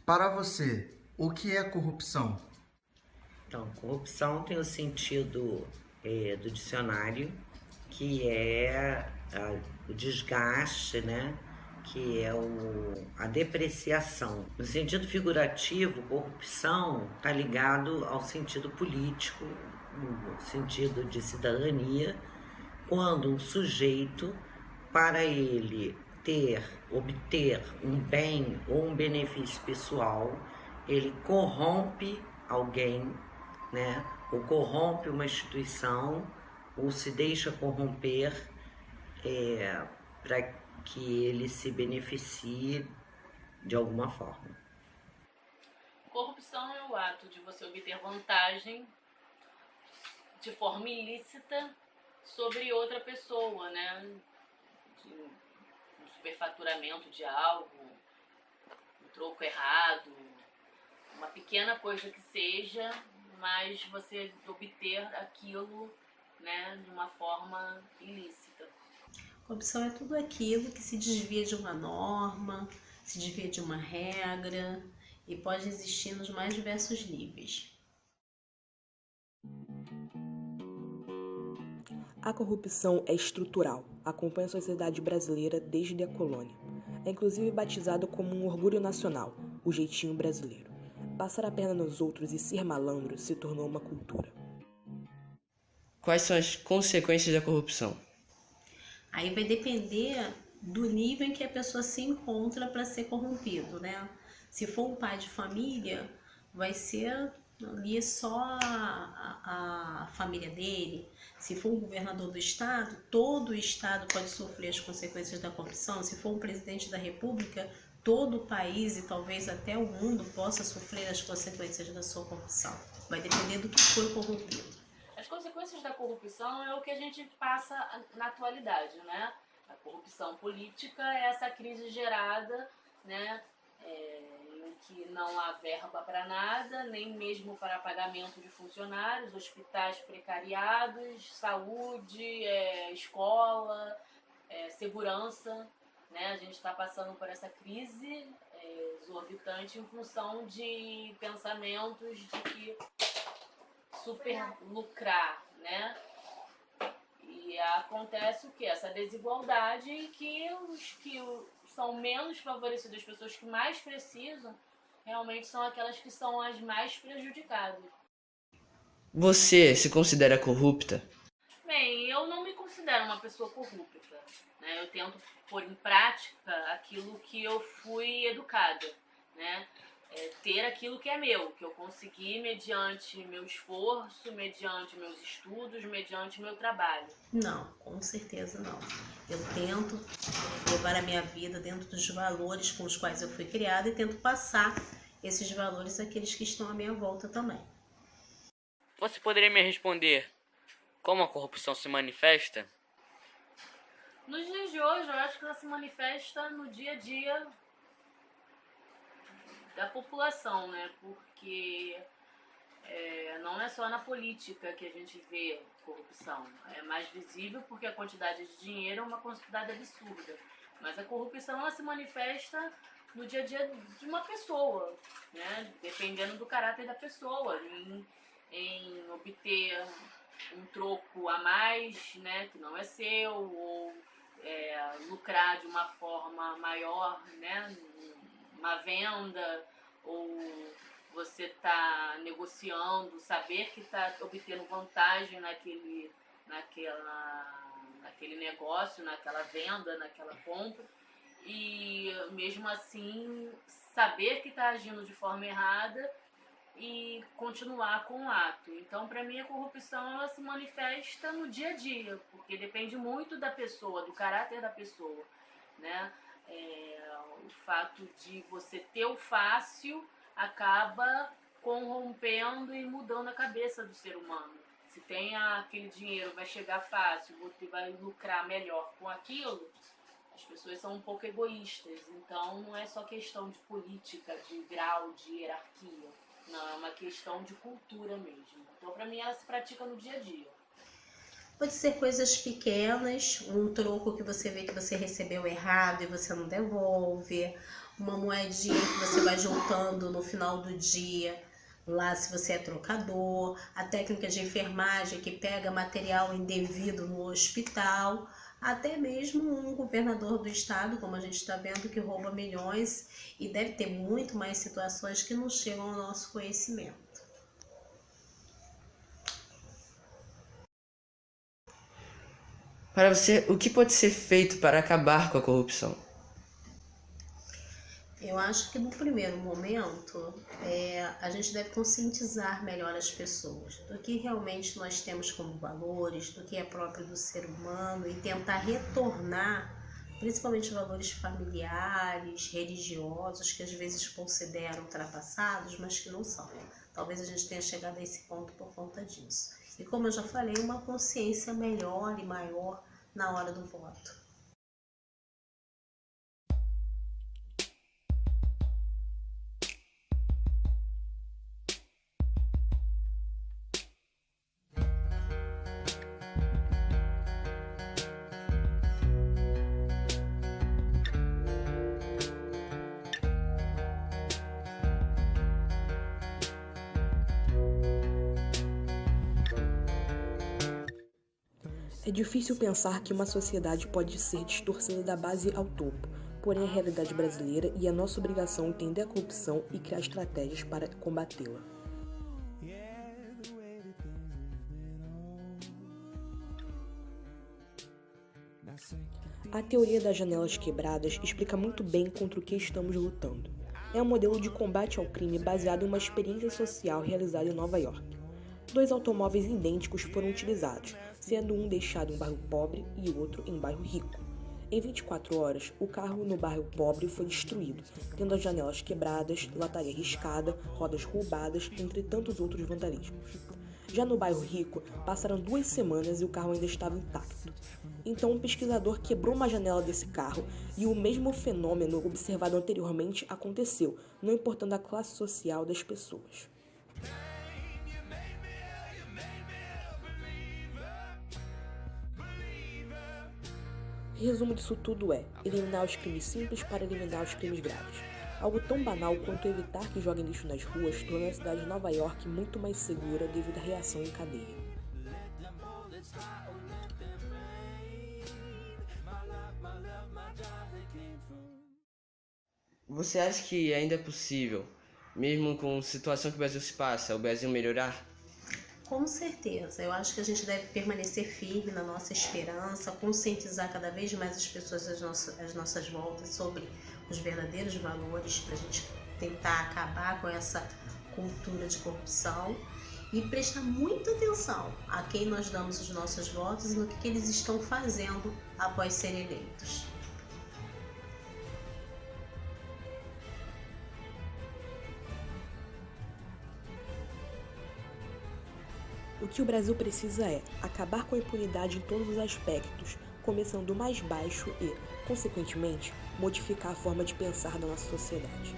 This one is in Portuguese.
Para você, o que é corrupção? Então, corrupção tem o sentido do dicionário, que é o desgaste, né? Que é a depreciação. No sentido figurativo, corrupção está ligado ao sentido político, no sentido de cidadania, quando um sujeito, para ele obter um bem ou um benefício pessoal, ele corrompe alguém, né? Ou corrompe uma instituição, ou se deixa corromper para que ele se beneficie de alguma forma. Corrupção é o ato de você obter vantagem de forma ilícita sobre outra pessoa, né? Um superfaturamento de algo, um troco errado, uma pequena coisa que seja, mas você obter aquilo, né, de uma forma ilícita. Corrupção é tudo aquilo que se desvia de uma norma, se desvia de uma regra e pode existir nos mais diversos níveis. A corrupção é estrutural, acompanha a sociedade brasileira desde a colônia. É inclusive batizado como um orgulho nacional, o jeitinho brasileiro. Passar a perna nos outros e ser malandro se tornou uma cultura. Quais são as consequências da corrupção? Aí vai depender do nível em que a pessoa se encontra para ser corrompido, né? Se for um pai de família, vai ser ali só a família dele. Se for um governador do estado, todo o estado pode sofrer as consequências da corrupção. Se for um presidente da república, todo o país e talvez até o mundo possa sofrer as consequências da sua corrupção. Vai depender do que foi corrompido. As consequências da corrupção é o que a gente passa na atualidade, né? A corrupção política é essa crise gerada, né, em que não há verba para nada, nem mesmo para pagamento de funcionários, hospitais precariados, saúde, escola, segurança, né? A gente está passando por essa crise exorbitante em função de pensamentos de que super lucrar, né? E acontece o que? Essa desigualdade e que os que são menos favorecidos, as pessoas que mais precisam, realmente são aquelas que são as mais prejudicadas. Você se considera corrupta? Bem, eu não me considero uma pessoa corrupta, né? Eu tento pôr em prática aquilo que eu fui educada, né? Ter aquilo que é meu, que eu consegui mediante meu esforço, mediante meus estudos, mediante meu trabalho. Não, com certeza não. Eu tento levar a minha vida dentro dos valores com os quais eu fui criada e tento passar esses valores àqueles que estão à minha volta também. Você poderia me responder como a corrupção se manifesta? Nos dias de hoje, eu acho que ela se manifesta no dia a dia da população, né? Porque não é só na política que a gente vê corrupção. É mais visível porque a quantidade de dinheiro é uma quantidade absurda. Mas a corrupção, ela se manifesta no dia a dia de uma pessoa, né? Dependendo do caráter da pessoa, em obter um troco a mais, né? Que não é seu, ou lucrar de uma forma maior, né? Uma venda, ou você está negociando, saber que está obtendo vantagem naquele negócio, naquela venda, naquela compra, e mesmo assim saber que está agindo de forma errada e continuar com o ato. Então, para mim, a corrupção ela se manifesta no dia a dia, porque depende muito da pessoa, do caráter da pessoa, né? O fato de você ter o fácil acaba corrompendo e mudando a cabeça do ser humano. Se tem aquele dinheiro, vai chegar fácil, você vai lucrar melhor com aquilo, as pessoas são um pouco egoístas. Então não é só questão de política, de grau, de hierarquia. Não, é uma questão de cultura mesmo. Então, para mim, ela se pratica no dia a dia. Pode ser coisas pequenas, um troco que você vê que você recebeu errado e você não devolve, uma moedinha que você vai juntando no final do dia, lá se você é trocador, a técnica de enfermagem que pega material indevido no hospital, até mesmo um governador do estado, como a gente está vendo, que rouba milhões, e deve ter muito mais situações que não chegam ao nosso conhecimento. Para você, o que pode ser feito para acabar com a corrupção? Eu acho que no primeiro momento a gente deve conscientizar melhor as pessoas do que realmente nós temos como valores, do que é próprio do ser humano, e tentar retornar principalmente valores familiares, religiosos, que às vezes consideram ultrapassados, mas que não são. Talvez a gente tenha chegado a esse ponto por conta disso. E como eu já falei, uma consciência melhor e maior na hora do voto. É difícil pensar que uma sociedade pode ser distorcida da base ao topo, porém a realidade brasileira e a nossa obrigação é entender a corrupção e criar estratégias para combatê-la. A teoria das janelas quebradas explica muito bem contra o que estamos lutando. É um modelo de combate ao crime baseado em uma experiência social realizada em Nova York. 2 automóveis idênticos foram utilizados, sendo um deixado em bairro pobre e o outro em bairro rico. Em 24 horas, o carro no bairro pobre foi destruído, tendo as janelas quebradas, lataria riscada, rodas roubadas, entre tantos outros vandalismos. Já no bairro rico, passaram 2 semanas e o carro ainda estava intacto. Então um pesquisador quebrou uma janela desse carro e o mesmo fenômeno observado anteriormente aconteceu, não importando a classe social das pessoas. Resumo disso tudo é eliminar os crimes simples para eliminar os crimes graves. Algo tão banal quanto evitar que joguem lixo nas ruas torna a cidade de Nova York muito mais segura devido à reação em cadeia. Você acha que ainda é possível, mesmo com a situação que o Brasil se passa, o Brasil melhorar? Com certeza, eu acho que a gente deve permanecer firme na nossa esperança, conscientizar cada vez mais as pessoas às nossas voltas sobre os verdadeiros valores, para a gente tentar acabar com essa cultura de corrupção e prestar muita atenção a quem nós damos os nossos votos e no que eles estão fazendo após serem eleitos. O que o Brasil precisa é acabar com a impunidade em todos os aspectos, começando do mais baixo e, consequentemente, modificar a forma de pensar da nossa sociedade.